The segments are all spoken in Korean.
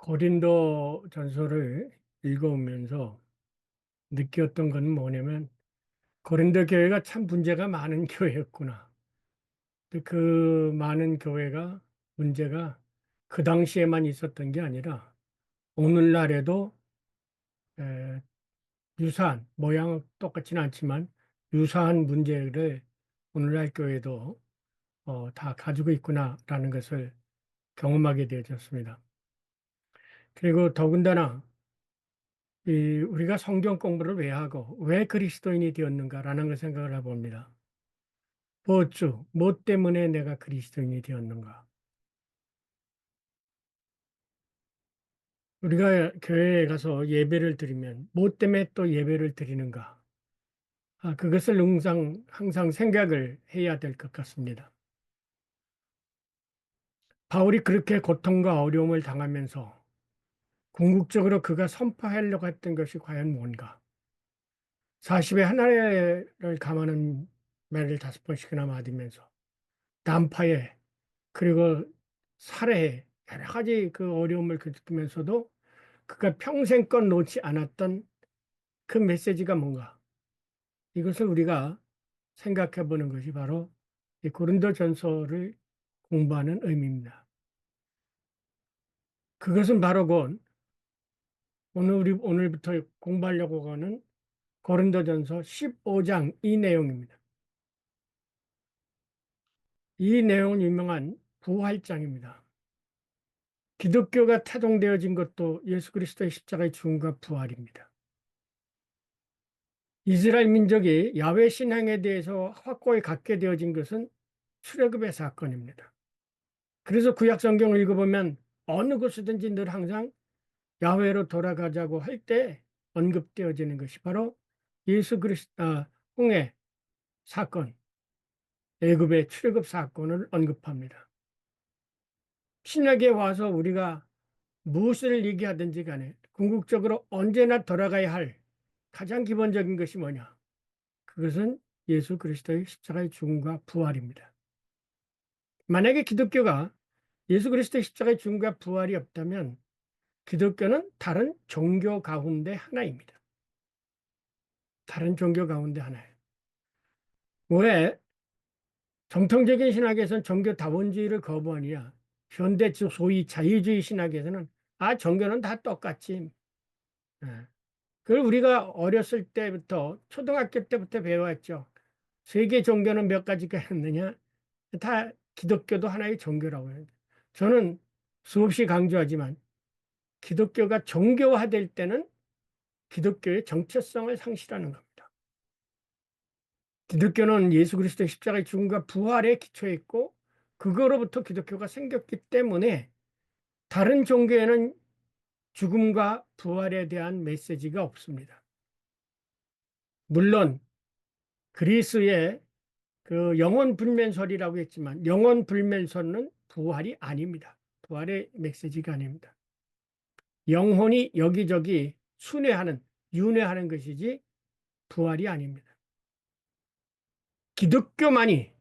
고린도 전서를 읽어오면서 느꼈던 건 뭐냐면 고린도 교회가 참 문제가 많은 교회였구나. 근데 그 많은 교회가 문제가 그 당시에만 있었던 게 아니라 오늘날에도 에, 유사한 모양은 똑같지는 않지만 유사한 문제를 오늘날 교회도 다 가지고 있구나라는 것을 경험하게 되어졌습니다. 그리고 더군다나 우리가 성경 공부를 왜 하고 왜 그리스도인이 되었는가라는 걸 생각을 해봅니다. 뭐 때문에 내가 그리스도인이 되었는가? 우리가 교회에 가서 예배를 드리면 뭐 때문에 또 예배를 드리는가? 그것을 항상 생각을 해야 될 것 같습니다. 바울이 그렇게 고통과 어려움을 당하면서 궁극적으로 그가 선포하려고 했던 것이 과연 뭔가? 40에 하나를 감하는 매를 5번씩이나 맞으면서 난파에 그리고 살해에 여러 가지 그 어려움을 겪으면서도 그가 평생껏 놓지 않았던 그 메시지가 뭔가 이것을 우리가 생각해 보는 것이 바로 이 고린도 전서를 공부하는 의미입니다. 그것은 바로 곧 오늘부터 공부하려고 하는 고린도 전서 15장 이 내용입니다. 이 내용은 유명한 부활장입니다. 기독교가 태동되어진 것도 예수 그리스도의 십자가의 죽음과 부활입니다. 이스라엘 민족이 야훼 신앙에 대해서 확고히 갖게 되어진 것은 출애굽의 사건입니다. 그래서 구약 성경을 읽어보면 어느 곳이든지 늘 항상 야훼로 돌아가자고 할 때 언급되어지는 것이 바로 예수 그리스도 홍해 사건, 애굽의 출애굽 사건을 언급합니다. 신약에 와서 우리가 무엇을 얘기하든지 간에 궁극적으로 언제나 돌아가야 할 가장 기본적인 것이 뭐냐? 그것은 예수 그리스도의 십자가의 죽음과 부활입니다. 만약에 기독교가 예수 그리스도의 십자가의 죽음과 부활이 없다면 기독교는 다른 종교 가운데 하나입니다. 다른 종교 가운데 하나예요. 왜 정통적인 신학에서는 종교다원주의를 거부하느냐? 현대 소위 자유주의 신학에서는 종교는 다 똑같지. 예. 그걸 우리가 어렸을 때부터 초등학교 때부터 배워왔죠. 세계 종교는 몇 가지가 있느냐? 다 기독교도 하나의 종교라고 해요. 저는 수없이 강조하지만 기독교가 종교화될 때는 기독교의 정체성을 상실하는 겁니다. 기독교는 예수 그리스도의 십자가의 죽음과 부활에 기초했고 그거로부터 기독교가 생겼기 때문에 다른 종교에는 죽음과 부활에 대한 메시지가 없습니다. 물론 그리스의 그 영원 불면설이라고 했지만 영원 불면설은 부활이 아닙니다. 부활의 메시지가 아닙니다. 영혼이 여기저기 윤회하는 것이지 부활이 아닙니다. 기독교만이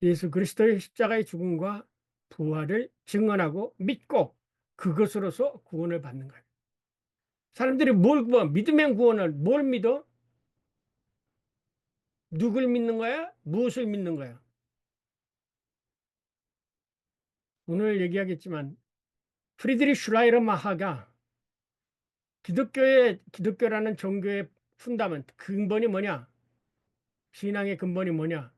예수 그리스도의 십자가의 죽음과 부활을 증언하고 믿고 그것으로서 구원을 받는 거예요. 사람들이 믿으면 구원을 뭘 믿어? 누굴 믿는 거야? 무엇을 믿는 거야? 오늘 얘기하겠지만 프리드리히 슐라이르마하가 기독교라는 종교의 푼다멘트 근본이 뭐냐? 신앙의 근본이 뭐냐?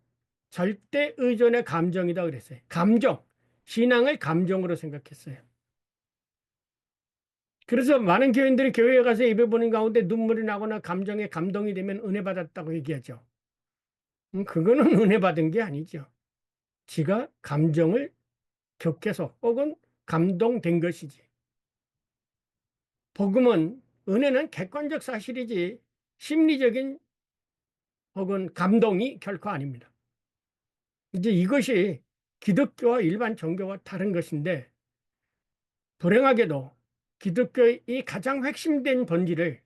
절대 의존의 감정이다 그랬어요. 감정. 신앙을 감정으로 생각했어요. 그래서 많은 교인들이 교회에 가서 예배 보는 가운데 눈물이 나거나 감정에 감동이 되면 은혜 받았다고 얘기하죠. 그거는 은혜 받은 게 아니죠. 지가 감정을 격해서 혹은 감동된 것이지. 복음은 은혜는 객관적 사실이지 심리적인 혹은 감동이 결코 아닙니다. 이제 이것이 기독교와 일반 종교와 다른 것인데 불행하게도 기독교의 이 가장 핵심된 본질을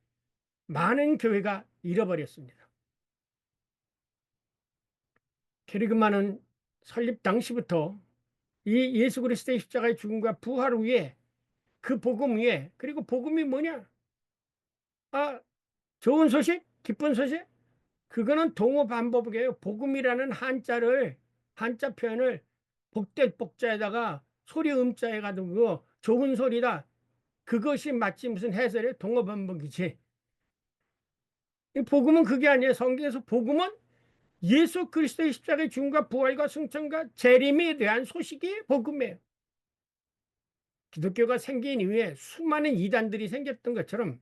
많은 교회가 잃어버렸습니다. 캐리그만은 설립 당시부터 이 예수 그리스도의 십자가의 죽음과 부활 후에 그 복음 위에. 그리고 복음이 뭐냐? 아, 좋은 소식, 기쁜 소식. 그거는 동어 반복이에요. 복음이라는 한자 표현을 복대 복자에다가 소리 음자에 가지고 좋은 소리다. 그것이 마치 무슨 해설의 동어 반복이지. 이 복음은 그게 아니에요. 성경에서 복음은 예수 그리스도의 십자가의 죽음과 부활과 승천과 재림에 대한 소식이 복음이에요. 기독교가 생긴 이후에 수많은 이단들이 생겼던 것처럼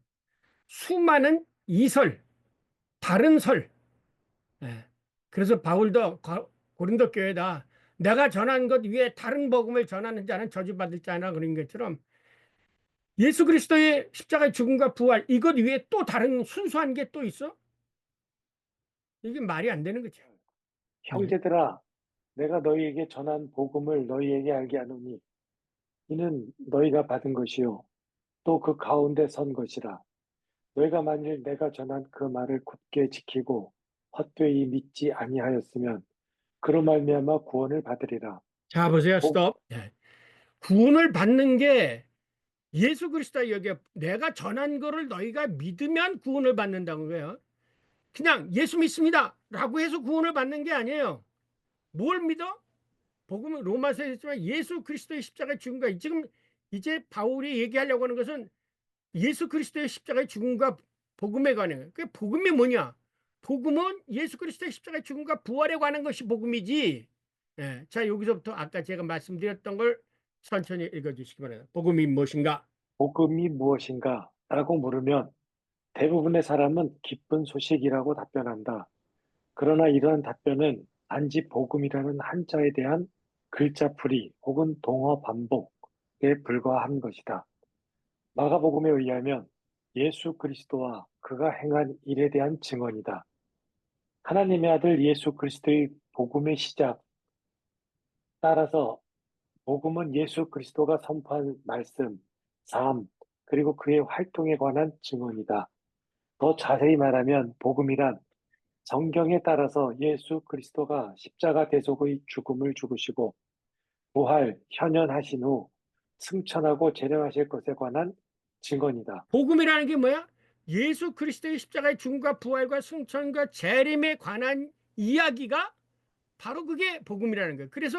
수많은 이설, 다른 설. 예. 그래서 바울도 고린도 교회다. 내가 전한 것 위에 다른 복음을 전하는 자는 저주받을 자나 그런 것처럼 예수 그리스도의 십자가의 죽음과 부활 이것 위에 또 다른 순수한 게 또 있어? 이게 말이 안 되는 거죠. 예. 형제들아, 내가 너희에게 전한 복음을 너희에게 알게 하노니 이는 너희가 받은 것이요 또 그 가운데 선 것이라. 너희가 만일 내가 전한 그 말을 굳게 지키고 헛되이 믿지 아니하였으면 그로 말미암아 구원을 받으리라. 자, 보세요. 복, 스톱. 예. 구원을 받는 게 예수 그리스도 여기에 내가 전한 거를 너희가 믿으면 구원을 받는다는 거예요. 그냥 예수 믿습니다 라고 해서 구원을 받는 게 아니에요. 뭘 믿어? 복음은 로마서에 있지만 예수 그리스도의 십자가의 죽음과 지금 이제 바울이 얘기하려고 하는 것은 예수 그리스도의 십자가의 죽음과 복음에 관한 거예요. 그 복음이 뭐냐? 복음은 예수 그리스도의 십자가의 죽음과 부활에 관한 것이 복음이지. 예. 자, 여기서부터 아까 제가 말씀드렸던 걸 천천히 읽어주시기 바랍니다. 복음이 무엇인가? 복음이 무엇인가? 라고 물으면 대부분의 사람은 기쁜 소식이라고 답변한다. 그러나 이러한 답변은 단지 복음이라는 한자에 대한 글자풀이 혹은 동어 반복에 불과한 것이다. 마가복음에 의하면 예수 그리스도와 그가 행한 일에 대한 증언이다. 하나님의 아들 예수 그리스도의 복음의 시작, 따라서 복음은 예수 그리스도가 선포한 말씀, 삶, 그리고 그의 활동에 관한 증언이다. 더 자세히 말하면 복음이란 성경에 따라서 예수 그리스도가 십자가 대속의 죽음을 죽으시고 부활, 현현하신 후 승천하고 재림하실 것에 관한 증언이다. 복음이라는 게 뭐야? 예수 그리스도의 십자가의 죽음과 부활과 승천과 재림에 관한 이야기가 바로 그게 복음이라는 거예요. 그래서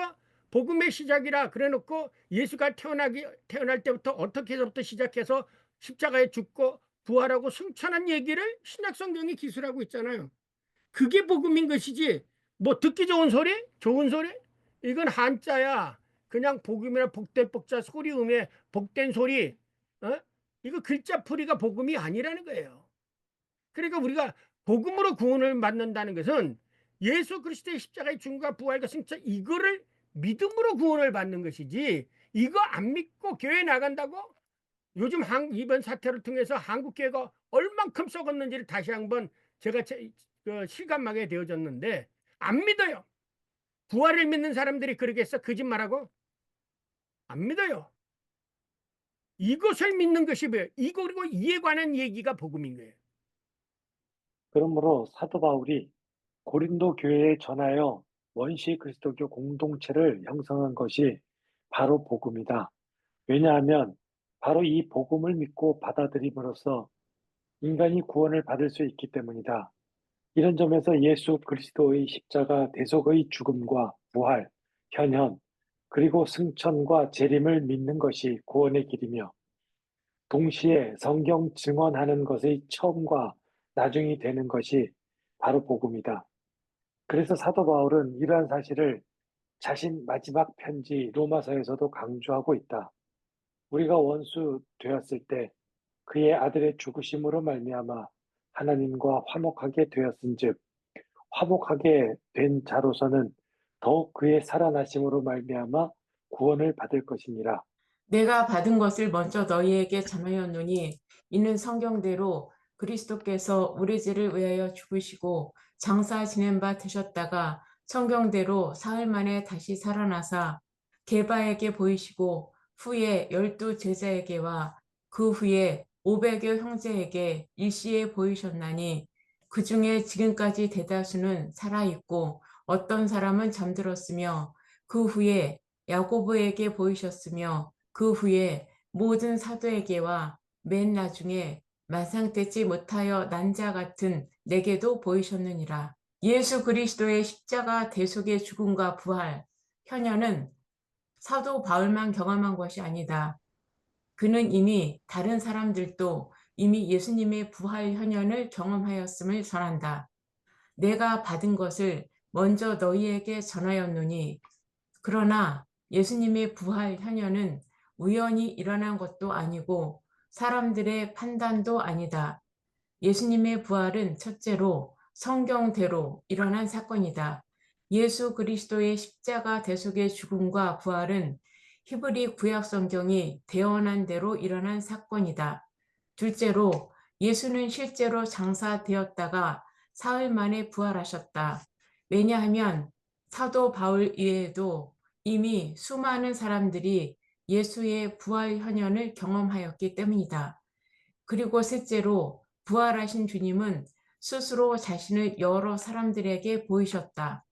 복음의 시작이라 그래 놓고 예수가 태어날 때부터 어떻게 해서부터 시작해서 십자가에 죽고 부활하고 승천한 얘기를 신약 성경이 기술하고 있잖아요. 그게 복음인 것이지. 뭐 듣기 좋은 소리? 좋은 소리? 이건 한자야. 그냥 복음이나 복된 복자 소리음에 복된 소리. 어? 이거 글자풀이가 복음이 아니라는 거예요. 그러니까 우리가 복음으로 구원을 받는다는 것은 예수 그리스도의 십자가의 죽음과 부활과 승천 이거를 믿음으로 구원을 받는 것이지 이거 안 믿고 교회 나간다고 요즘 이번 사태를 통해서 한국 교회가 얼만큼 썩었는지를 다시 한번 제가 실감하게 되어졌는데 안 믿어요. 부활을 믿는 사람들이 그러겠어? 거짓말하고? 안 믿어요. 이것을 믿는 것이 뭐예요? 이거 그리고 이에 관한 얘기가 복음인 거예요. 그러므로 사도 바울이 고린도 교회에 전하여 원시 그리스도교 공동체를 형성한 것이 바로 복음이다. 왜냐하면 바로 이 복음을 믿고 받아들임으로써 인간이 구원을 받을 수 있기 때문이다. 이런 점에서 예수 그리스도의 십자가 대속의 죽음과 부활, 현현, 그리고 승천과 재림을 믿는 것이 구원의 길이며 동시에 성경 증언하는 것의 처음과 나중이 되는 것이 바로 복음이다. 그래서 사도 바울은 이러한 사실을 자신 마지막 편지 로마서에서도 강조하고 있다. 우리가 원수 되었을 때 그의 아들의 죽으심으로 말미암아 하나님과 화목하게 되었은즉 화목하게 된 자로서는 더욱 그의 살아나심으로 말미암아 구원을 받을 것이니라. 내가 받은 것을 먼저 너희에게 전하였노니 이는 성경대로 그리스도께서 우리 죄를 위하여 죽으시고 장사 지낸 바 되셨다가 성경대로 사흘 만에 다시 살아나사 게바에게 보이시고 후에 12 제자에게와 그 후에 500여 형제에게 일시에 보이셨나니 그 중에 지금까지 대다수는 살아있고 어떤 사람은 잠들었으며 그 후에 야고보에게 보이셨으며 그 후에 모든 사도에게와 맨 나중에 만상되지 못하여 난 자 같은 내게도 보이셨느니라. 예수 그리스도의 십자가 대속의 죽음과 부활, 현현은 사도 바울만 경험한 것이 아니다. 그는 이미 다른 사람들도 이미 예수님의 부활 현현을 경험하였음을 전한다. 내가 받은 것을 먼저 너희에게 전하였노니 그러나 예수님의 부활 현현은 우연히 일어난 것도 아니고 사람들의 판단도 아니다. 예수님의 부활은 첫째로 성경대로 일어난 사건이다. 예수 그리스도의 십자가 대속의 죽음과 부활은 히브리 구약 성경이 대언한 대로 일어난 사건이다. 둘째로 예수는 실제로 장사되었다가 사흘 만에 부활하셨다. 왜냐하면 사도 바울 이외에도 이미 수많은 사람들이 예수의 부활 현현을 경험하였기 때문이다. 그리고 셋째로 부활하신 주님은 스스로 자신을 여러 사람들에게 보이셨다.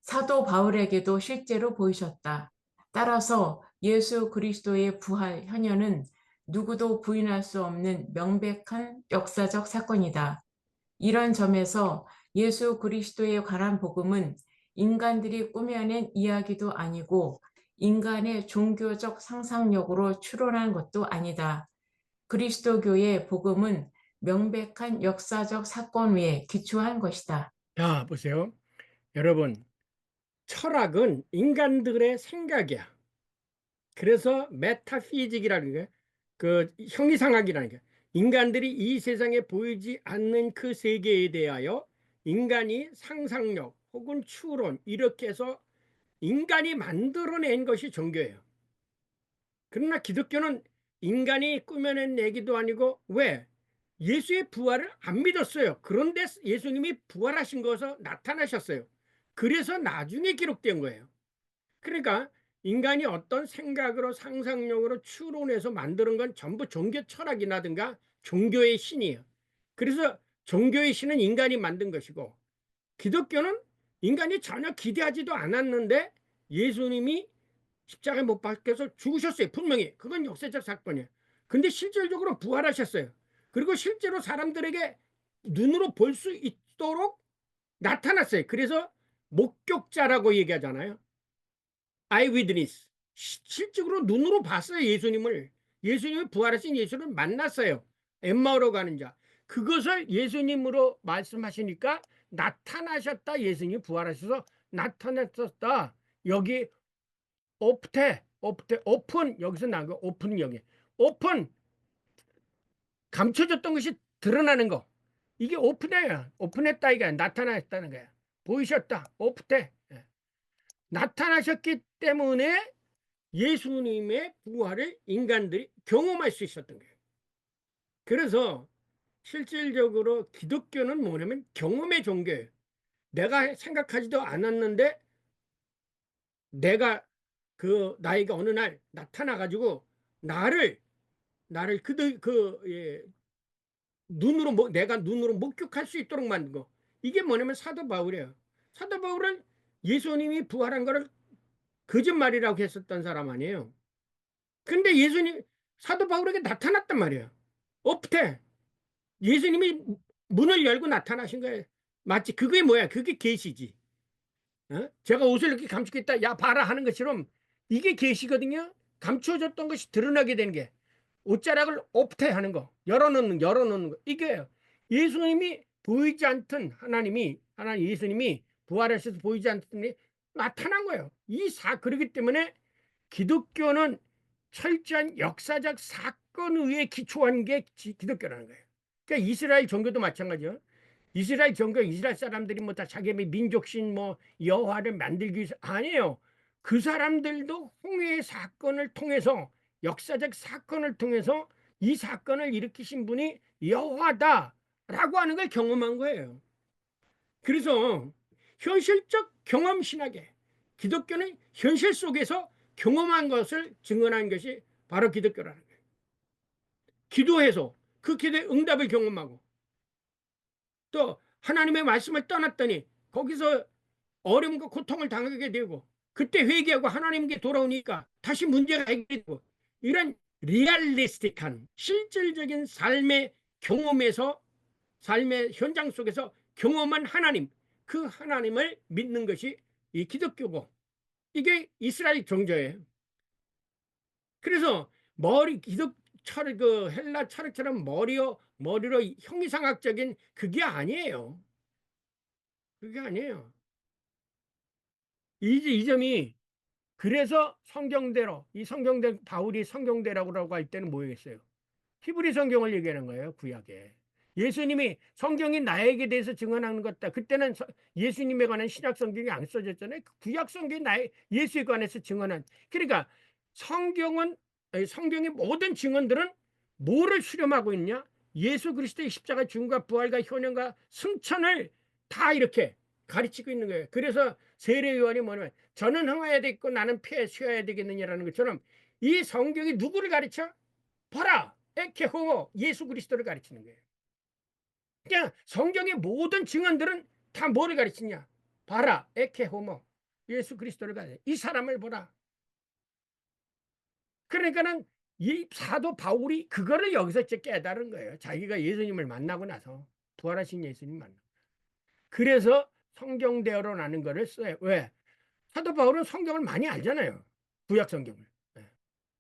사도 바울에게도 실제로 보이셨다. 따라서 예수 그리스도의 부활 현현은 누구도 부인할 수 없는 명백한 역사적 사건이다. 이런 점에서 예수 그리스도에 관한 복음은 인간들이 꾸며낸 이야기도 아니고 인간의 종교적 상상력으로 추론한 것도 아니다. 그리스도교의 복음은 명백한 역사적 사건 위에 기초한 것이다. 자, 보세요. 여러분, 철학은 인간들의 생각이야. 그래서 메타피직이라는 게 그 형이상학이라는 게 인간들이 이 세상에 보이지 않는 그 세계에 대하여 인간이 상상력 혹은 추론 이렇게 해서 인간이 만들어낸 것이 종교예요. 그러나 기독교는 인간이 꾸며낸 얘기도 아니고 왜? 예수의 부활을 안 믿었어요. 그런데 예수님이 부활하신 것에서 나타나셨어요. 그래서 나중에 기록된 거예요. 그러니까 인간이 어떤 생각으로 상상력으로 추론해서 만드는 건 전부 종교 철학이라든가 종교의 신이에요. 그래서 종교의 신은 인간이 만든 것이고 기독교는 인간이 전혀 기대하지도 않았는데 예수님이 십자가에 못 박혀서 죽으셨어요. 분명히. 그건 역사적 사건이에요. 근데 실질적으로 부활하셨어요. 그리고 실제로 사람들에게 눈으로 볼 수 있도록 나타났어요. 그래서 목격자라고 얘기하잖아요. 아이위드니스. 실제로 눈으로 봤어요. 예수님이 부활하신 예수를 만났어요. 엠마오로 가는 자. 그것을 예수님으로 말씀하시니까 나타나셨다. 예수님이 부활하셔서 나타났었다. 여기 오픈 여기서 나온 거 오픈 여기 오픈 감춰졌던 것이 드러나는 거 이게 오픈했다 이게 나타났다는 거야. 보이셨다. 오픈해. 나타나셨기 때문에 예수님의 부활을 인간들이 경험할 수 있었던 거예요. 그래서 실질적으로 기독교는 뭐냐면 경험의 종교예요. 내가 생각하지도 않았는데 내가 나이가 어느 날 나타나 가지고 나를 내가 눈으로 목격할 수 있도록 만든 거. 이게 뭐냐면 사도 바울이에요. 사도 바울은 예수님이 부활한 거를 거짓말이라고 했었던 사람 아니에요. 근데 사도 바울에게 나타났단 말이에요. 없대. 예수님이 문을 열고 나타나신 거예요. 마치 그게 뭐야? 그게 계시지. 제가 옷을 이렇게 감추고 있다. 야, 봐라 하는 것처럼 이게 계시거든요. 감춰졌던 것이 드러나게 되는 게. 옷자락을 없대 하는 거. 열어놓는 거. 이게요. 예수님이 보이지 않던 하나님 예수님이 부활하셔서 보이지 않던 나타난 거예요. 그렇기 때문에 기독교는 철저한 역사적 사건 위에 기초한 게 기독교라는 거예요. 그러니까 이스라엘 종교도 마찬가지예요. 이스라엘 사람들이 뭐 다 자기 민족신 뭐 여호와를 만들기 위해서 아니에요. 그 사람들도 홍해의 사건을 통해서 역사적 사건을 통해서 이 사건을 일으키신 분이 여호와다라고 하는 걸 경험한 거예요. 그래서 현실적 경험 신학에 기독교는 현실 속에서 경험한 것을 증언한 것이 바로 기독교라는 거예요. 기도해서 그 기도의 응답을 경험하고 또 하나님의 말씀을 떠났더니 거기서 어려움과 고통을 당하게 되고 그때 회개하고 하나님께 돌아오니까 다시 문제가 해결되고, 이런 리얼리스틱한 실질적인 삶의 경험에서, 삶의 현장 속에서 경험한 하나님, 그 하나님을 믿는 것이 이 기독교고, 이게 이스라엘 종교예요. 그래서 기독 철, 그 헬라 철학처럼 머리로 형이상학적인 그게 아니에요. 그게 아니에요. 이 점이, 그래서 성경대로, 이 성경대, 바울이 성경대라고 할 때는 뭐겠어요? 히브리 성경을 얘기하는 거예요, 구약에. 예수님이 성경이 나에게 대해서 증언하는 것다. 그때는 예수님에 관한 신약 성경이 안 써졌잖아요. 구약 성경이 예수에 관해서 증언한. 그러니까 성경의 모든 증언들은 뭐를 수렴하고 있냐? 예수 그리스도의 십자가 죽음과 부활과 현현과 승천을 다 이렇게 가르치고 있는 거예요. 그래서 세례 요한이 뭐냐면, 저는 흥해야 되겠고 나는 폐에 쉬어야 되겠느냐라는 것처럼, 이 성경이 누구를 가르쳐? 봐라, 에케 호모, 예수 그리스도를 가르치는 거예요. 그냥 성경의 모든 증언들은 다 뭐를 가르치냐? 봐라, 에케 호모, 예수 그리스도를 가르쳐. 이 사람을 보라. 그러니까는 이 사도 바울이 그거를 여기서 깨달은 거예요. 자기가 예수님을 만나고 나서, 부활하신 예수님 만나. 그래서 성경대어로 나는 거를 써요. 왜? 사도 바울은 성경을 많이 알잖아요. 구약 성경을.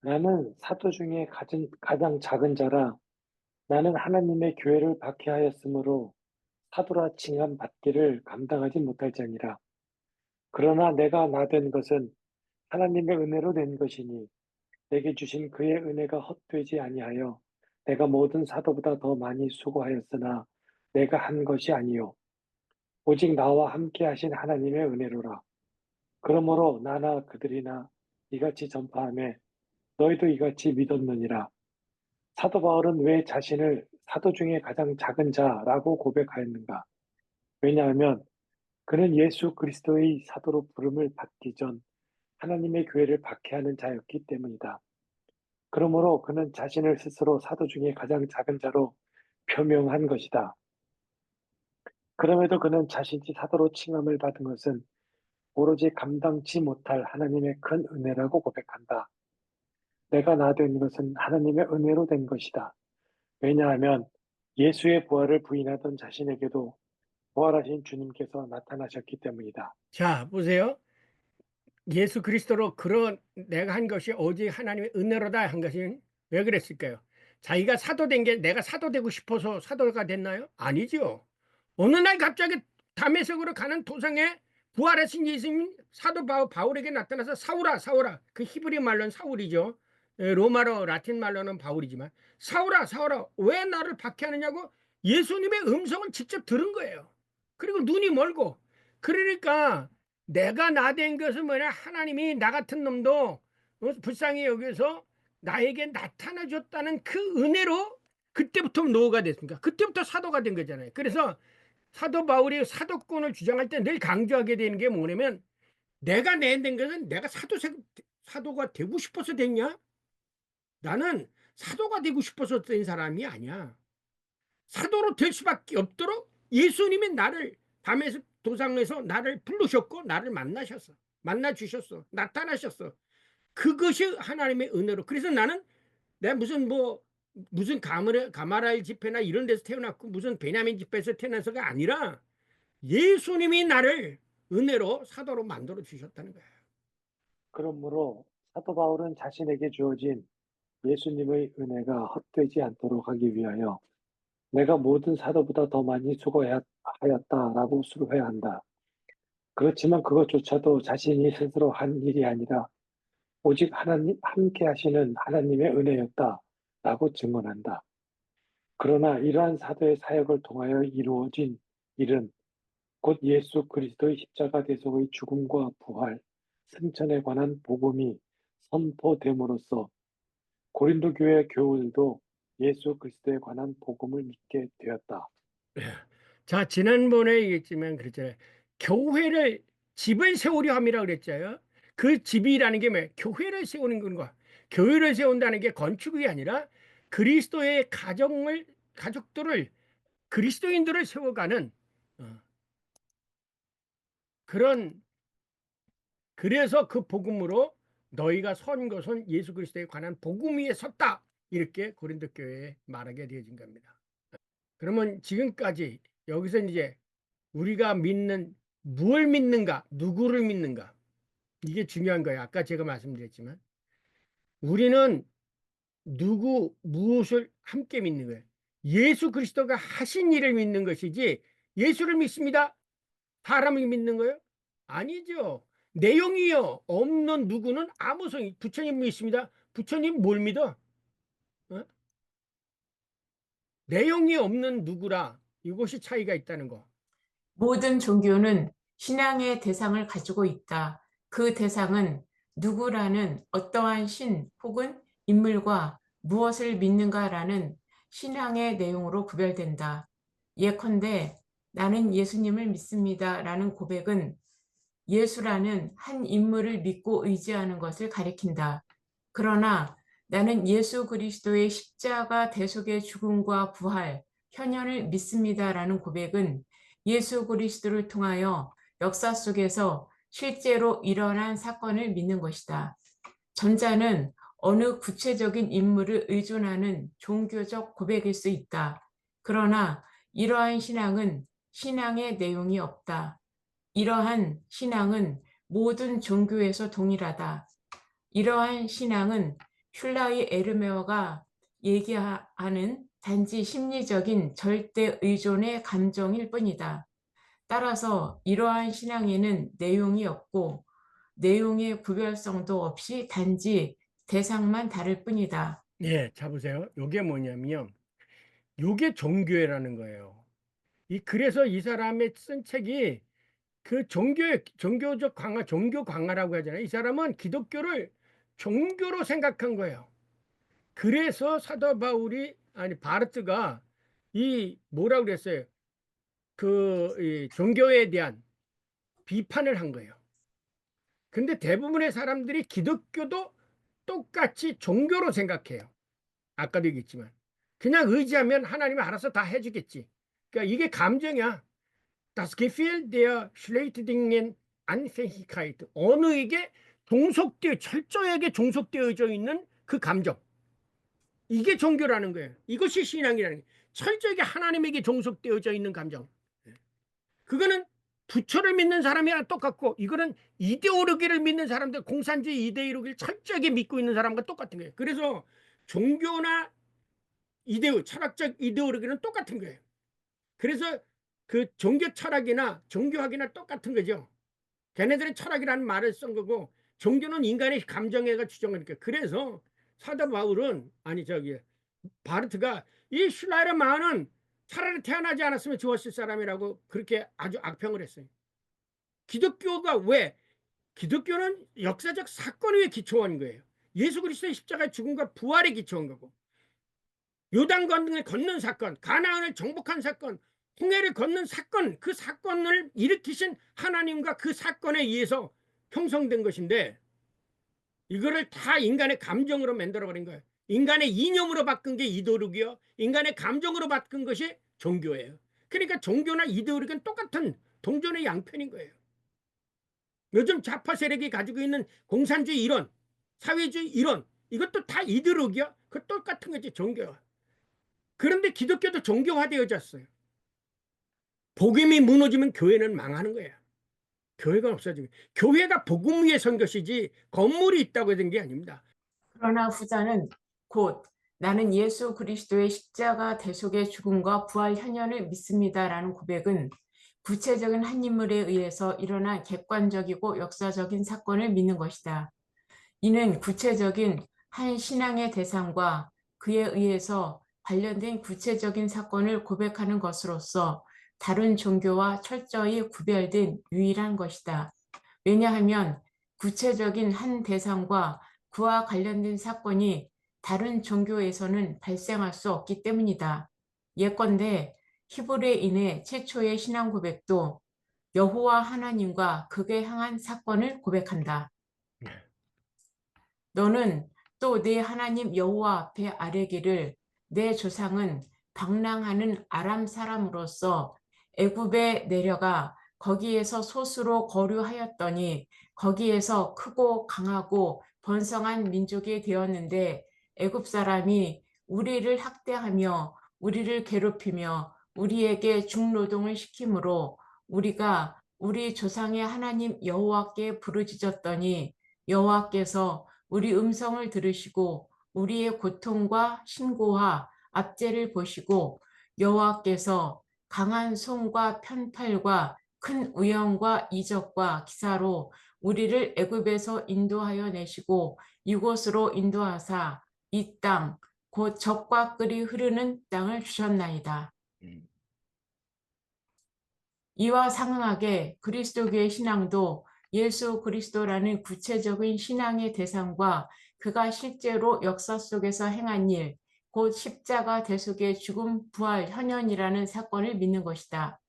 나는 사도 중에 가장 작은 자라 나는 하나님의 교회를 박해하였으므로 사도라 칭함 받기를 감당하지 못할 자니라. 그러나 내가 나된 것은 하나님의 은혜로 된 것이니 내게 주신 그의 은혜가 헛되지 아니하여 내가 모든 사도보다 더 많이 수고하였으나 내가 한 것이 아니요 오직 나와 함께 하신 하나님의 은혜로라. 그러므로 나나 그들이나 이같이 전파하며 너희도 이같이 믿었느니라. 사도 바울은 왜 자신을 사도 중에 가장 작은 자라고 고백하였는가? 왜냐하면 그는 예수 그리스도의 사도로 부름을 받기 전 하나님의 교회를 박해하는 자였기 때문이다. 그러므로 그는 자신을 스스로 사도 중에 가장 작은 자로 표명한 것이다. 그럼에도 그는 자신이 사도로 칭함을 받은 것은 오로지 감당치 못할 하나님의 큰 은혜라고 고백한다. 내가 나 된 것은 하나님의 은혜로 된 것이다. 왜냐하면 예수의 부활을 부인하던 자신에게도 부활하신 주님께서 나타나셨기 때문이다. 자, 보세요. 예수 그리스도로 내가 한 것이 오직 하나님의 은혜로다 한 것이 왜 그랬을까요? 자기가 사도 된 게 내가 사도 되고 싶어서 사도가 됐나요? 아니죠. 어느 날 갑자기 다메섹으로 가는 도상에 부활하신 예수님 사도 바울에게 나타나서 사울아, 사울아. 그 히브리 말로는 사울이죠. 로마로 라틴 말로는 바울이지만, 사울아, 사울아, 왜 나를 박해하느냐고 예수님의 음성을 직접 들은 거예요. 그리고 눈이 멀고. 그러니까 내가 나 된 것은 뭐냐? 하나님이 나 같은 놈도 불쌍히 여기서 나에게 나타나 줬다는 그 은혜로 그때부터 노가 됐습니까? 그때부터 사도가 된 거잖아요. 그래서 사도 바울이 사도권을 주장할 때 늘 강조하게 되는 게 뭐냐면, 내가 낸 것은 내가 사도가 되고 싶어서 됐냐? 나는 사도가 되고 싶어서 된 사람이 아니야. 사도로 될 수밖에 없도록 예수님이 나를 밤에서 도상에서 나를 부르셨고 나를 만나 주셨어. 나타나셨어. 그것이 하나님의 은혜로. 그래서 나는 내가 무슨 가마라엘 집회나 이런 데서 태어났고 무슨 베냐민 집회에서 태어나서가 아니라 예수님이 나를 은혜로 사도로 만들어 주셨다는 거야. 그러므로 사도 바울은 자신에게 주어진 예수님의 은혜가 헛되지 않도록 하기 위하여 내가 모든 사도보다 더 많이 수고하였다라고 수로해야 한다. 그렇지만 그것조차도 자신이 스스로 한 일이 아니라 오직 하나님 함께 하시는 하나님의 은혜였다라고 증언한다. 그러나 이러한 사도의 사역을 통하여 이루어진 일은 곧 예수 그리스도의 십자가 대속의 죽음과 부활, 승천에 관한 복음이 선포됨으로써 고린도 교회 교우들도 예수 그리스도에 관한 복음을 믿게 되었다. 자, 지난번에 얘기했지만 그랬잖아요. 집을 세우려 함이라 그랬잖아요. 그 집이라는 게 뭐예요? 교회를 세우는 건가? 교회를 세운다는 게 건축이 아니라 그리스도의 가족들을, 그리스도인들을 세워가는 그런 그래서 그 복음으로 너희가 선 것은 예수 그리스도에 관한 복음 위에 섰다. 이렇게 고린도 교회에 말하게 되어진 겁니다. 그러면 지금까지 여기서 이제 우리가 믿는 무엇을 믿는가, 누구를 믿는가, 이게 중요한 거예요. 아까 제가 말씀드렸지만 우리는 무엇을 함께 믿는 거예요. 예수 그리스도가 하신 일을 믿는 것이지 예수를 믿습니다, 사람을 믿는 거예요? 아니죠. 내용이요 없는 누구는 아무 소용. 부처님 믿습니다. 부처님 뭘 믿어? 어? 내용이 없는 누구라. 이것이 차이가 있다는 거. 모든 종교는 신앙의 대상을 가지고 있다. 그 대상은 누구라는 어떠한 신 혹은 인물과 무엇을 믿는가라는 신앙의 내용으로 구별된다. 예컨대 나는 예수님을 믿습니다라는 고백은 예수라는 한 인물을 믿고 의지하는 것을 가리킨다. 그러나 나는 예수 그리스도의 십자가 대속의 죽음과 부활, 현현을 믿습니다라는 고백은 예수 그리스도를 통하여 역사 속에서 실제로 일어난 사건을 믿는 것이다. 전자는 어느 구체적인 인물을 의존하는 종교적 고백일 수 있다. 그러나 이러한 신앙은 신앙의 내용이 없다. 이러한 신앙은 모든 종교에서 동일하다. 이러한 신앙은 슐라이 에르메어가 얘기하는 단지 심리적인 절대 의존의 감정일 뿐이다. 따라서 이러한 신앙에는 내용이 없고 내용의 구별성도 없이 단지 대상만 다를 뿐이다. 예, 자 보세요. 요게 뭐냐면요. 요게 종교라는 거예요. 그래서 이 사람의 쓴 책이 그 종교적 강화, 종교 강화라고 하잖아요. 이 사람은 기독교를 종교로 생각한 거예요. 그래서 사도 바울이, 아니, 바르트가 뭐라고 그랬어요? 이 종교에 대한 비판을 한 거예요. 근데 대부분의 사람들이 기독교도 똑같이 종교로 생각해요. 아까도 얘기했지만. 그냥 의지하면 하나님이 알아서 다 해주겠지. 그러니까 이게 감정이야. Das Gefühl der schlechteren Anfälligkeit. 어느에게 철저하게 종속되어져 있는 그 감정. 이게 종교라는 거예요. 이것이 신앙이라는 거예요. 철저하게 하나님에게 종속되어져 있는 감정. 그거는 부처를 믿는 사람이랑 똑같고, 이거는 이데올로기를 믿는 사람들, 공산주의 이데올로기를 철저하게 믿고 있는 사람과 똑같은 거예요. 그래서 종교나 철학적 이데올로기는 똑같은 거예요. 그래서 그 종교 철학이나 종교학이나 똑같은 거죠. 걔네들은 철학이라는 말을 쓴 거고, 종교는 인간의 감정에가 주장하니까. 그래서 사도 바울은, 바르트가 이 슐라이르만은 차라리 태어나지 않았으면 좋았을 사람이라고 그렇게 아주 악평을 했어요. 기독교가 왜? 기독교는 역사적 사건 위에 기초한 거예요. 예수 그리스도의 십자가의 죽음과 부활에 기초한 거고, 요단강을 건넌 사건, 가나안을 정복한 사건, 홍해를 건넌 사건, 그 사건을 일으키신 하나님과 그 사건에 의해서 형성된 것인데, 이거를 다 인간의 감정으로 만들어버린 거예요. 인간의 이념으로 바꾼 게 이데올로기요, 인간의 감정으로 바꾼 것이 종교예요. 그러니까 종교나 이데올로기는 똑같은 동전의 양편인 거예요. 요즘 좌파 세력이 가지고 있는 공산주의 이론, 사회주의 이론, 이것도 다 이데올로기야. 그 똑같은 거지, 종교와. 그런데 기독교도 종교화되어졌어요. 복음이 무너지면 교회는 망하는 거예요. 교회가 없어지고, 교회가 복음 위에 선 것이지 건물이 있다고 된 게 아닙니다. 그러나 후자는 곧 나는 예수 그리스도의 십자가 대속의 죽음과 부활 현현을 믿습니다라는 고백은 구체적인 한 인물에 의해서 일어난 객관적이고 역사적인 사건을 믿는 것이다. 이는 구체적인 한 신앙의 대상과 그에 의해서 관련된 구체적인 사건을 고백하는 것으로서 다른 종교와 철저히 구별된 유일한 것이다. 왜냐하면 구체적인 한 대상과 그와 관련된 사건이 다른 종교에서는 발생할 수 없기 때문이다. 예컨대 히브리인의 최초의 신앙 고백도 여호와 하나님과 극에 향한 사건을 고백한다. 너는 또 내 하나님 여호와 앞에 아뢰기를 내 조상은 방랑하는 아람 사람으로서 애굽에 내려가 거기에서 소수로 거류하였더니 거기에서 크고 강하고 번성한 민족이 되었는데 애굽 사람이 우리를 학대하며 우리를 괴롭히며 우리에게 중노동을 시키므로 우리가 우리 조상의 하나님 여호와께 부르짖었더니 여호와께서 우리 음성을 들으시고 우리의 고통과 신고와 압제를 보시고 여호와께서 강한 손과 편팔과 큰 우영과 이적과 기사로 우리를 애굽에서 인도하여 내시고 이곳으로 인도하사 이 땅 곧 젖과 꿀이 흐르는 땅을 주셨나이다. 이와 상응하게 그리스도교의 신앙도 예수 그리스도라는 구체적인 신앙의 대상과 그가 실제로 역사 속에서 행한 일, 곧 십자가 대속의 죽음, 부활, 현현이라는 사건을 믿는 것이다.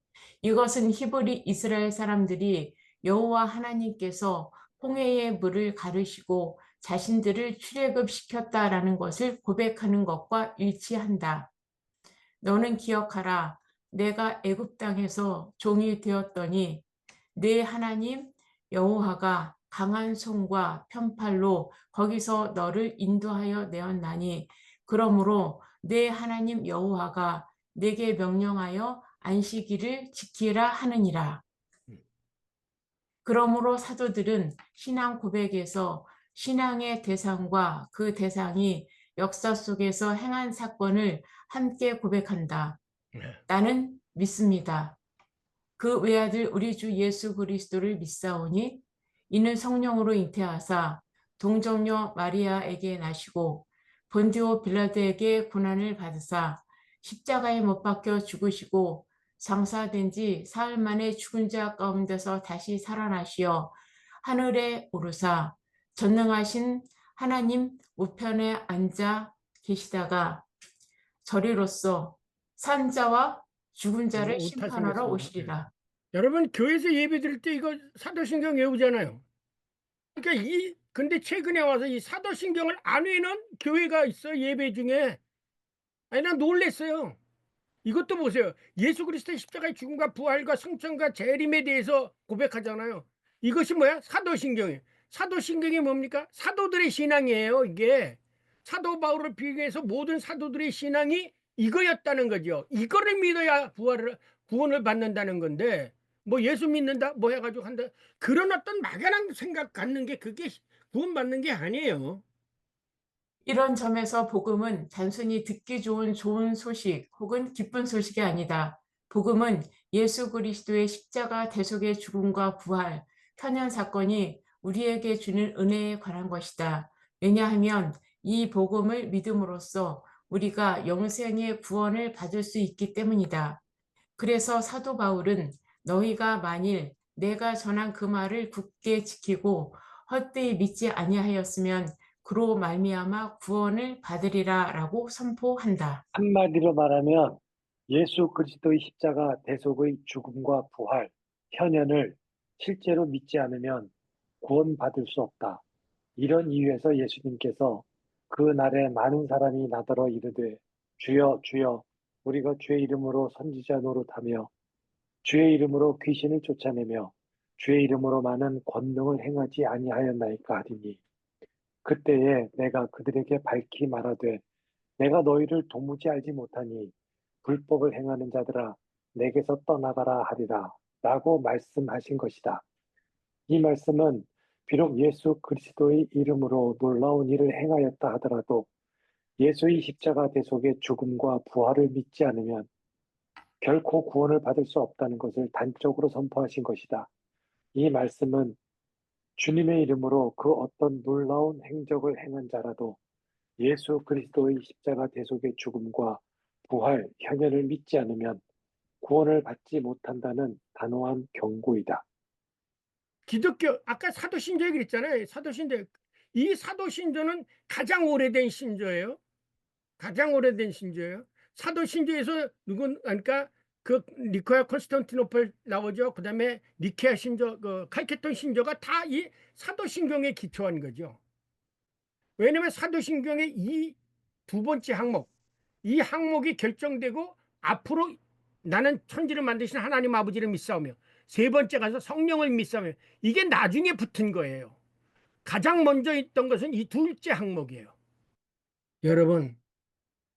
이것은 히브리 이스라엘 사람들이 여호와 하나님께서 홍해의 물을 가르시고 자신들을 출애굽시켰다라는 것을 고백하는 것과 일치한다. 너는 기억하라. 내가 애굽 땅에서 종이 되었더니 내 하나님 여호와가 강한 손과 편팔로 거기서 너를 인도하여 내었나니 그러므로 내 하나님 여호와가 내게 명령하여 안식일을 지키라 하느니라. 그러므로 사도들은 신앙 고백에서 신앙의 대상과 그 대상이 역사 속에서 행한 사건을 함께 고백한다. 나는 믿습니다. 그 외아들 우리 주 예수 그리스도를 믿사오니 이는 성령으로 잉태하사 동정녀 마리아에게 나시고 본디오 빌라도에게 고난을 받으사 십자가에 못 박혀 죽으시고 장사된 지 사흘 만에 죽은 자 가운데서 다시 살아나시어 하늘에 오르사 전능하신 하나님 우편에 앉아 계시다가 저리로서 산자와 죽은 자를 심판하러 오시리라. 여러분 교회에서 예배 드릴 때 이거 사도신경 외우잖아요. 그러니까 근데 최근에 와서 이 사도신경을 안 외우는 교회가 있어 예배 중에. 아니 난 놀랬어요. 이것도 보세요. 예수 그리스도의 십자가의 죽음과 부활과 승천과 재림에 대해서 고백하잖아요. 이것이 뭐야? 사도신경이에요. 사도신경이 뭡니까? 사도들의 신앙이에요. 이게 사도 바울을 비교해서 모든 사도들의 신앙이 이거였다는 거죠. 이거를 믿어야 구원을 받는다는 건데 뭐 예수 믿는다 뭐 해가지고 한다 그런 어떤 막연한 생각 갖는 게 그게 구원받는 게 아니에요. 이런 점에서 복음은 단순히 듣기 좋은 소식 혹은 기쁜 소식이 아니다. 복음은 예수 그리스도의 십자가 대속의 죽음과 부활, 현현 사건이 우리에게 주는 은혜에 관한 것이다. 왜냐하면 이 복음을 믿음으로써 우리가 영생의 구원을 받을 수 있기 때문이다. 그래서 사도 바울은 너희가 만일 내가 전한 그 말을 굳게 지키고 헛되이 믿지 아니하였으면 그로 말미암아 구원을 받으리라라고 선포한다. 한마디로 말하면 예수 그리스도의 십자가 대속의 죽음과 부활, 현현을 실제로 믿지 않으면 구원받을 수 없다. 이런 이유에서 예수님께서 그 날에 많은 사람이 나더러 이르되 주여 주여 우리가 주의 이름으로 선지자 노릇하며 주의 이름으로 귀신을 쫓아내며 주의 이름으로 많은 권능을 행하지 아니하였나이까 하리니 그때에 내가 그들에게 밝히 말하되 내가 너희를 도무지 알지 못하니 불법을 행하는 자들아 내게서 떠나가라 하리라 라고 말씀하신 것이다. 이 말씀은 비록 예수 그리스도의 이름으로 놀라운 일을 행하였다 하더라도 예수의 십자가 대속의 죽음과 부활을 믿지 않으면 결코 구원을 받을 수 없다는 것을 단적으로 선포하신 것이다. 이 말씀은 주님의 이름으로 그 어떤 놀라운 행적을 행한 자라도 예수 그리스도의 십자가 대속의 죽음과 부활, 현현을 믿지 않으면 구원을 받지 못한다는 단호한 경고이다. 기독교 아까 사도신조 얘기했잖아요. 사도신조 이 사도신조는 가장 오래된 신조예요. 가장 오래된 신조예요. 사도신조에서 그러니까 그 니코야 콘스탄티노플 나오죠. 그다음에 니케아 신조, 그 칼케톤 신조가 다 이 사도신경에 기초한 거죠. 왜냐면 사도신경의 이 두 번째 항목, 이 항목이 결정되고 앞으로 나는 천지를 만드신 하나님 아버지를 믿사오며 세 번째 가서 성령을 믿사며. 이게 나중에 붙은 거예요. 가장 먼저 있던 것은 이 둘째 항목이에요. 여러분,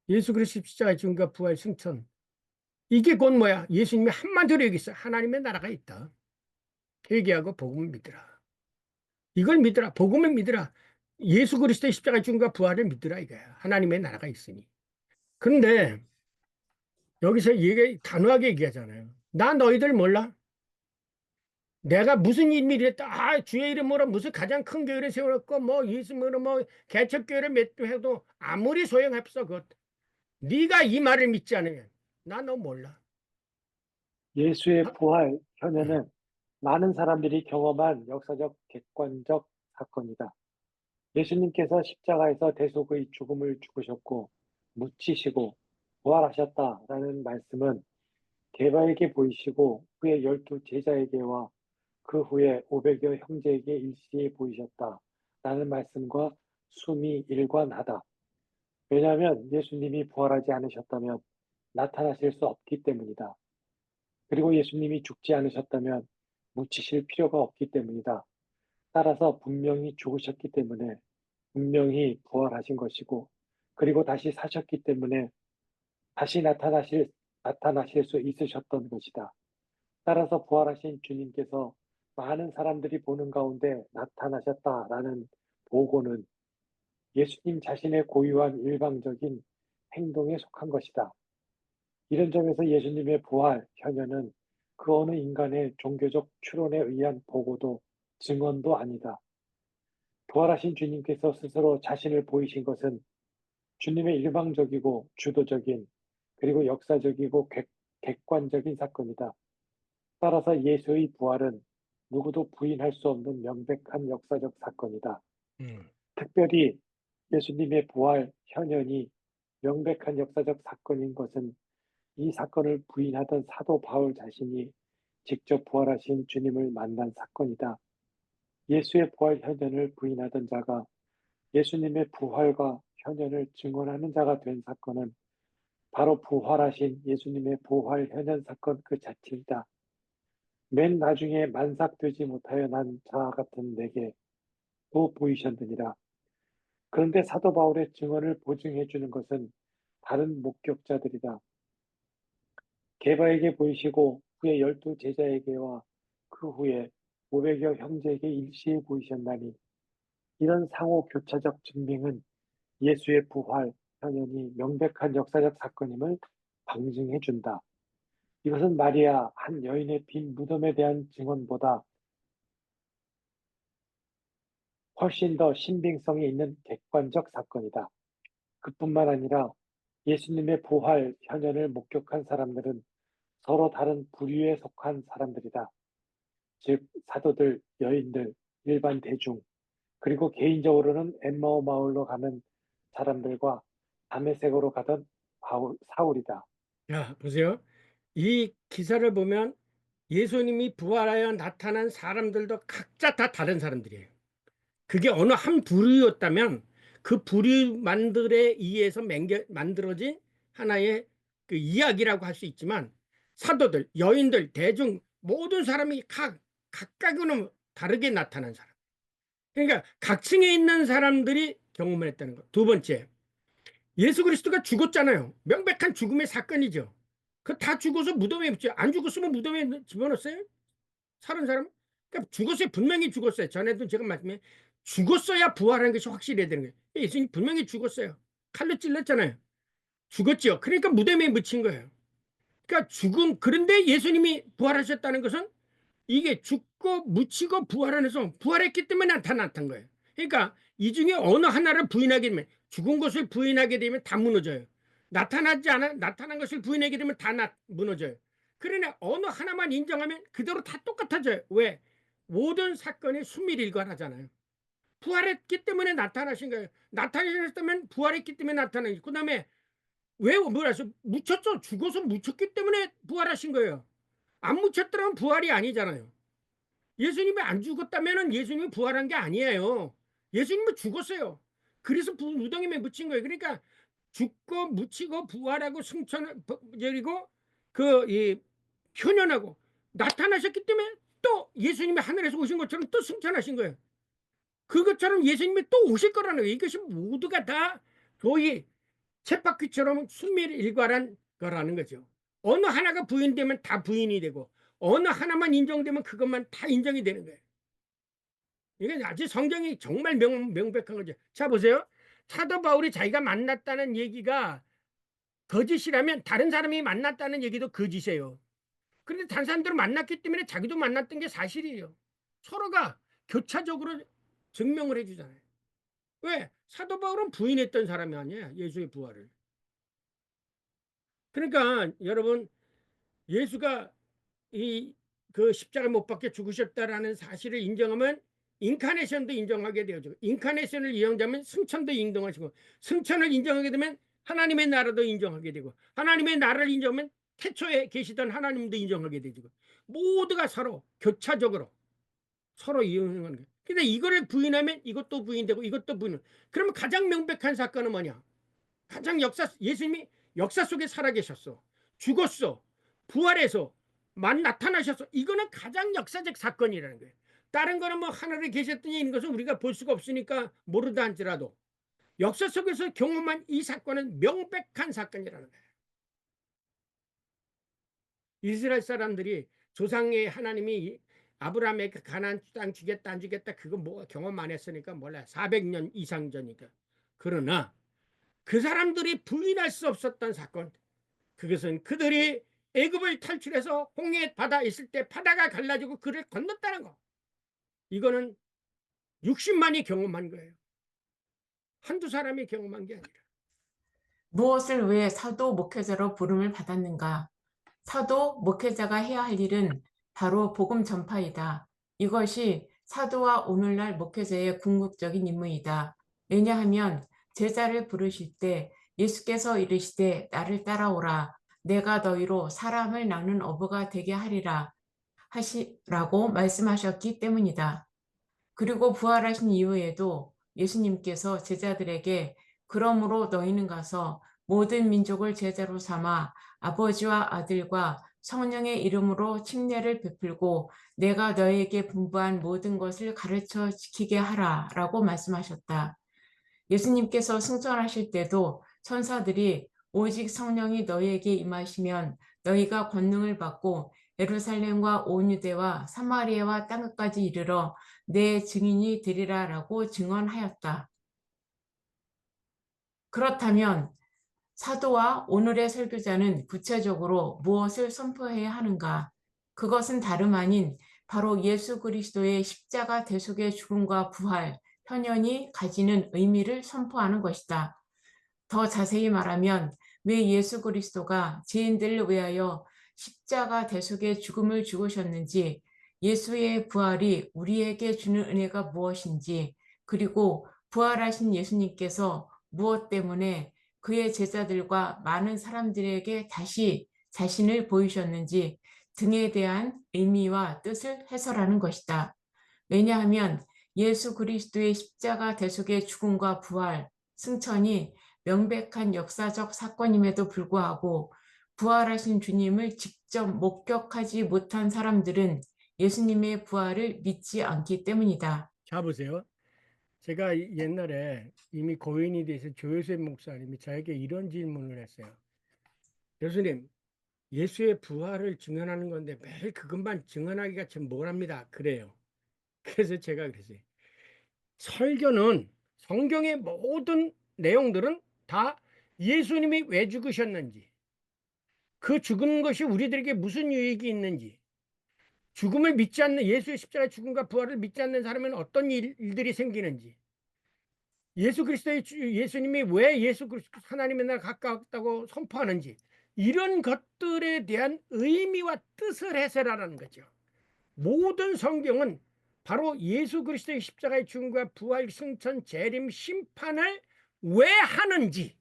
예수 그리스도 십자가 죽음과 부활 승천, 이게 곧 뭐야? 예수님이 한마디로 얘기했어요. 하나님의 나라가 있다. 회개하고 복음을 믿으라. 이걸 믿으라. 복음을 믿으라. 예수 그리스도의 십자가 죽음과 부활을 믿으라 이거야. 하나님의 나라가 있으니. 그런데 여기서 얘기 단호하게 얘기하잖아요. 나 너희들 몰라? 내가 무슨 일을 했다. 아, 주의 이름으로 무슨 가장 큰 교회를 세웠고 뭐 예수님으로 뭐 개척교회를 몇 도 해도 아무리 소용없어. 그것. 네가 이 말을 믿지 않으면 나 너 몰라. 예수의 아, 부활 현현은 많은 사람들이 경험한 역사적 객관적 사건이다. 예수님께서 십자가에서 대속의 죽음을 죽으셨고 묻히시고 부활하셨다라는 말씀은 게바에게 보이시고 후에 12제자에게와 그 후에 500여 형제에게 일시에 보이셨다라는 말씀과 숨이 일관하다. 왜냐하면 예수님이 부활하지 않으셨다면 나타나실 수 없기 때문이다. 그리고 예수님이 죽지 않으셨다면 묻히실 필요가 없기 때문이다. 따라서 분명히 죽으셨기 때문에 분명히 부활하신 것이고, 그리고 다시 사셨기 때문에 다시 나타나실 수 있으셨던 것이다. 따라서 부활하신 주님께서 많은 사람들이 보는 가운데 나타나셨다라는 보고는 예수님 자신의 고유한 일방적인 행동에 속한 것이다. 이런 점에서 예수님의 부활 현현은 그 어느 인간의 종교적 추론에 의한 보고도 증언도 아니다. 부활하신 주님께서 스스로 자신을 보이신 것은 주님의 일방적이고 주도적인 그리고 역사적이고 객관적인 사건이다. 따라서 예수의 부활은 누구도 부인할 수 없는 명백한 역사적 사건이다. 음. 특별히 예수님의 부활 현현이 명백한 역사적 사건인 것은 이 사건을 부인하던 사도 바울 자신이 직접 부활하신 주님을 만난 사건이다. 예수의 부활 현현을 부인하던 자가 예수님의 부활과 현현을 증언하는 자가 된 사건은 바로 부활하신 예수님의 부활 현현 사건 그 자체이다. 맨 나중에 만삭되지 못하여 난 자 같은 내게 또 보이셨느니라. 그런데 사도 바울의 증언을 보증해 주는 것은 다른 목격자들이다. 게바에게 보이시고 후에 12제자에게와 그 후에 500여 형제에게 일시에 보이셨나니 이런 상호 교차적 증명은 예수의 부활 현현이 명백한 역사적 사건임을 방증해 준다. 이것은 마리아 한 여인의 빈 무덤에 대한 증언보다 훨씬 더 신빙성이 있는 객관적 사건이다. 그뿐만 아니라 예수님의 부활 현현을 목격한 사람들은 서로 다른 부류에 속한 사람들이다. 즉 사도들, 여인들, 일반 대중, 그리고 개인적으로는 엠마오 마을로 가는 사람들과 다메섹으로 가던 사울이다. 자, 보세요. 이 기사를 보면 예수님이 부활하여 나타난 사람들도 각자 다 다른 사람들이에요. 그게 어느 한 부류였다면 그 부류만들에 의해서 만들어진 하나의 그 이야기라고 할 수 있지만 사도들, 여인들, 대중 모든 사람이 각각으로 다르게 나타난 사람. 그러니까 각층에 있는 사람들이 경험을 했다는 것. 두 번째, 예수 그리스도가 죽었잖아요. 명백한 죽음의 사건이죠. 그 다 죽어서 무덤에 있지. 안 죽었으면 무덤에 집어넣었어요? 살은 사람? 그러니까 죽었어요. 분명히 죽었어요. 전에도 제가 말씀해 죽었어야 부활하는 것이 확실해야 되는 거예요. 예수님 분명히 죽었어요. 칼로 찔렀잖아요. 죽었죠. 그러니까 무덤에 묻힌 거예요. 그러니까 그런데 예수님이 부활하셨다는 것은 이게 죽고 묻히고 부활하면서 부활했기 때문에 나타났던 거예요. 그러니까 이 중에 어느 하나를 부인하게 되면 죽은 것을 부인하게 되면 다 무너져요. 나타난 것을 부인하게 되면 다 무너져요. 그러나 어느 하나만 인정하면 그대로 다 똑같아져요. 왜? 모든 사건이 순밀일관하잖아요. 부활했기 때문에 나타나신 거예요. 나타나셨다면 부활했기 때문에 나타나신 거예요. 그 다음에 왜 뭐라서 묻혔죠? 죽어서 묻혔기 때문에 부활하신 거예요. 안 묻혔더라면 부활이 아니잖아요. 예수님이 안 죽었다면 예수님이 부활한 게 아니에요. 예수님은 죽었어요. 그래서 무덤에 묻힌 거예요. 그러니까 죽고 묻히고 부활하고 승천 그리고 이 표현하고 나타나셨기 때문에 또 예수님이 하늘에서 오신 것처럼 또 승천하신 거예요. 그것처럼 예수님이 또 오실 거라는 거예요. 이것이 모두가 다 거의 쳇바퀴처럼 순밀일과란 거라는 거죠. 어느 하나가 부인되면 다 부인이 되고 어느 하나만 인정되면 그것만 다 인정이 되는 거예요. 이게 아주 성경이 정말 명백한 거죠. 자 보세요. 사도 바울이 자기가 만났다는 얘기가 거짓이라면 다른 사람이 만났다는 얘기도 거짓이에요. 그런데 다른 사람들을 만났기 때문에 자기도 만났던 게 사실이에요. 서로가 교차적으로 증명을 해주잖아요. 왜? 사도 바울은 부인했던 사람이 아니야. 예수의 부활을. 그러니까 여러분, 예수가 그 십자가 못 박혀 죽으셨다라는 사실을 인정하면 인카네이션도 인정하게 되죠. 인카네이션을 인정하면 승천도 인정하시고, 승천을 인정하게 되면 하나님의 나라도 인정하게 되고, 하나님의 나라를 인정하면 태초에 계시던 하나님도 인정하게 되죠. 모두가 서로 교차적으로 서로 이용하는 거예요. 근데 이거를 부인하면 이것도 부인되고 이것도 부인. 그러면 가장 명백한 사건은 뭐냐? 가장 예수님이 역사 속에 살아계셨어. 죽었어. 부활해서 나타나셨어. 이거는 가장 역사적 사건이라는 거예요. 다른 거는 뭐 하늘에 계셨더니 이런 것은 우리가 볼 수가 없으니까 모르다 할지라도 역사 속에서 경험한 이 사건은 명백한 사건이라는 거예요. 이스라엘 사람들이 조상의 하나님이 아브라함에게 가나안 땅 주겠다 안 주겠다 그거 뭐 경험 안 했으니까 몰라. 400년 이상 전이니까. 그러나 그 사람들이 부인할 수 없었던 사건, 그것은 그들이 애굽을 탈출해서 홍해 바다 있을 때 바다가 갈라지고 그를 건넜다는 거. 이거는 60만이 경험한 거예요. 한두 사람이 경험한 게 아니라. 무엇을 위해 사도 목회자로 부름을 받았는가? 사도 목회자가 해야 할 일은 바로 복음 전파이다. 이것이 사도와 오늘날 목회자의 궁극적인 임무이다. 왜냐하면 제자를 부르실 때 예수께서 이르시되 나를 따라오라. 내가 너희로 사람을 낚는 어부가 되게 하리라 하시라고 말씀하셨기 때문이다. 그리고 부활하신 이후에도 예수님께서 제자들에게 그러므로 너희는 가서 모든 민족을 제자로 삼아 아버지와 아들과 성령의 이름으로 침례를 베풀고 내가 너희에게 분부한 모든 것을 가르쳐 지키게 하라 라고 말씀하셨다. 예수님께서 승천하실 때도 천사들이 오직 성령이 너희에게 임하시면 너희가 권능을 받고 예루살렘과 온 유대와 사마리아와 땅끝까지 이르러 내 증인이 되리라라고 증언하였다. 그렇다면 사도와 오늘의 설교자는 구체적으로 무엇을 선포해야 하는가? 그것은 다름 아닌 바로 예수 그리스도의 십자가 대속의 죽음과 부활, 현현이 가지는 의미를 선포하는 것이다. 더 자세히 말하면 왜 예수 그리스도가 죄인들을 위하여 십자가 대속의 죽음을 죽으셨는지, 예수의 부활이 우리에게 주는 은혜가 무엇인지, 그리고 부활하신 예수님께서 무엇 때문에 그의 제자들과 많은 사람들에게 다시 자신을 보이셨는지 등에 대한 의미와 뜻을 해설하는 것이다. 왜냐하면 예수 그리스도의 십자가 대속의 죽음과 부활, 승천이 명백한 역사적 사건임에도 불구하고 부활하신 주님을 직접 목격하지 못한 사람들은 예수님의 부활을 믿지 않기 때문이다. 자 보세요. 제가 옛날에 이미 고인이 돼서 조효셉 목사님이 저에게 이런 질문을 했어요. 교수님, 예수의 부활을 증언하는 건데 매일 그것만 증언하기가 참 뭐랍니다. 그래요. 그래서 제가 그랬어요. 설교는 성경의 모든 내용들은 다 예수님이 왜 죽으셨는지, 그 죽은 것이 우리들에게 무슨 유익이 있는지, 죽음을 믿지 않는 예수의 십자가 죽음과 부활을 믿지 않는 사람은 어떤 일들이 생기는지, 예수님이 왜 예수 그리스도 하나님의 나라 가까웠다고 선포하는지, 이런 것들에 대한 의미와 뜻을 해설하라는 거죠. 모든 성경은 바로 예수 그리스도의 십자가의 죽음과 부활, 승천, 재림, 심판을 왜 하는지,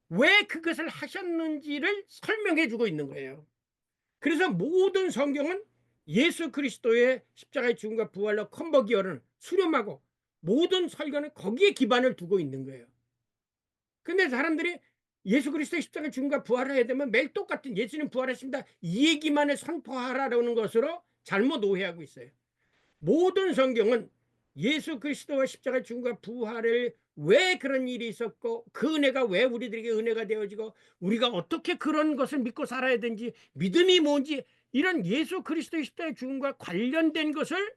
왜 그것을 하셨는지를 설명해 주고 있는 거예요. 그래서 모든 성경은 예수 그리스도의 십자가의 죽음과 부활로 컨버기어를 수렴하고 모든 설교는 거기에 기반을 두고 있는 거예요. 근데 사람들이 예수 그리스도의 십자가 죽음과 부활을 해야 되면 매일 똑같은 예수님 부활했습니다 이 얘기만을 선포하라는 것으로 잘못 오해하고 있어요. 모든 성경은 예수 그리스도와 십자가 죽음과 부활을 왜 그런 일이 있었고 그 은혜가 왜 우리들에게 은혜가 되어지고 우리가 어떻게 그런 것을 믿고 살아야 되는지 믿음이 뭔지 이런 예수 그리스도의 십자가 죽음과 관련된 것을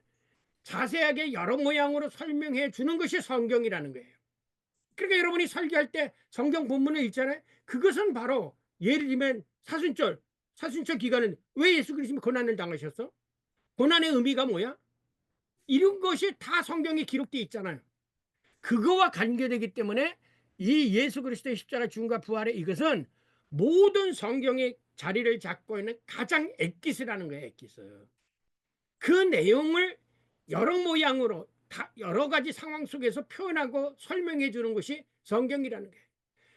자세하게 여러 모양으로 설명해 주는 것이 성경이라는 거예요. 그러니까 여러분이 설교할 때 성경 본문을 읽잖아요. 그것은 바로 예를 들면 사순절 기간은 왜 예수 그리스도가 고난을 당하셨어? 고난의 의미가 뭐야? 이런 것이 다 성경에 기록되어 있잖아요. 그거와 관계되기 때문에 이 예수 그리스도의 십자가 죽음과 부활의 이것은 모든 성경의 자리를 잡고 있는 가장 엑기스라는 거예요. 엑기스. 그 내용을 여러 모양으로 다 여러 가지 상황 속에서 표현하고 설명해 주는 것이 성경이라는 거예요.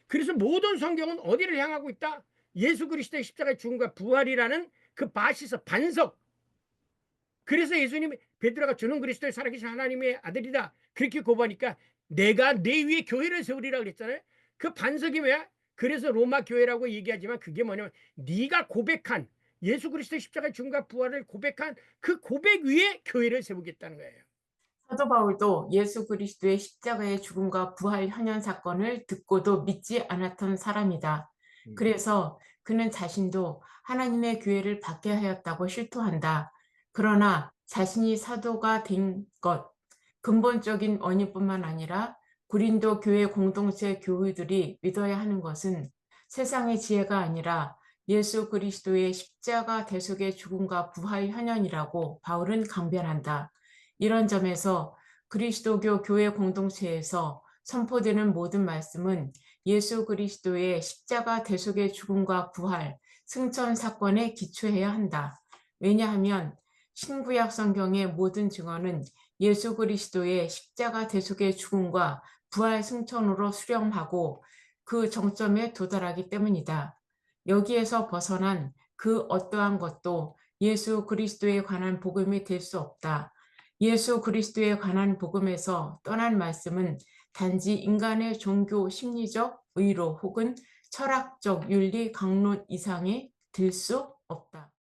그래서 모든 성경은 어디를 향하고 있다? 예수 그리스도의 십자가 죽음과 부활이라는 그 바시스 반석. 그래서 예수님이 베드로가 주는 그리스도의 살아계신 하나님의 아들이다 그렇게 고백하니까 내가 내 위에 교회를 세우리라 그랬잖아요. 그 반석이 뭐야? 그래서 로마 교회라고 얘기하지만 그게 뭐냐면 네가 고백한 예수 그리스도의 십자가 죽음과 부활을 고백한 그 고백 위에 교회를 세우겠다는 거예요. 사도 바울도 예수 그리스도의 십자가의 죽음과 부활 현현 사건을 듣고도 믿지 않았던 사람이다. 그래서 그는 자신도 하나님의 교회를 받게 하였다고 실토한다. 그러나 자신이 사도가 된 것, 근본적인 원인뿐만 아니라 고린도 교회 공동체 교우들이 믿어야 하는 것은 세상의 지혜가 아니라 예수 그리스도의 십자가 대속의 죽음과 부활 현현이라고 바울은 강변한다. 이런 점에서 그리스도교 교회 공동체에서 선포되는 모든 말씀은 예수 그리스도의 십자가 대속의 죽음과 부활, 승천 사건에 기초해야 한다. 왜냐하면 신구약 성경의 모든 증언은 예수 그리스도의 십자가 대속의 죽음과 부활 승천으로 수렴하고 그 정점에 도달하기 때문이다. 여기에서 벗어난 그 어떠한 것도 예수 그리스도에 관한 복음이 될 수 없다. 예수 그리스도에 관한 복음에서 떠난 말씀은 단지 인간의 종교 심리적 의로 혹은 철학적 윤리 강론 이상이 될 수 없다.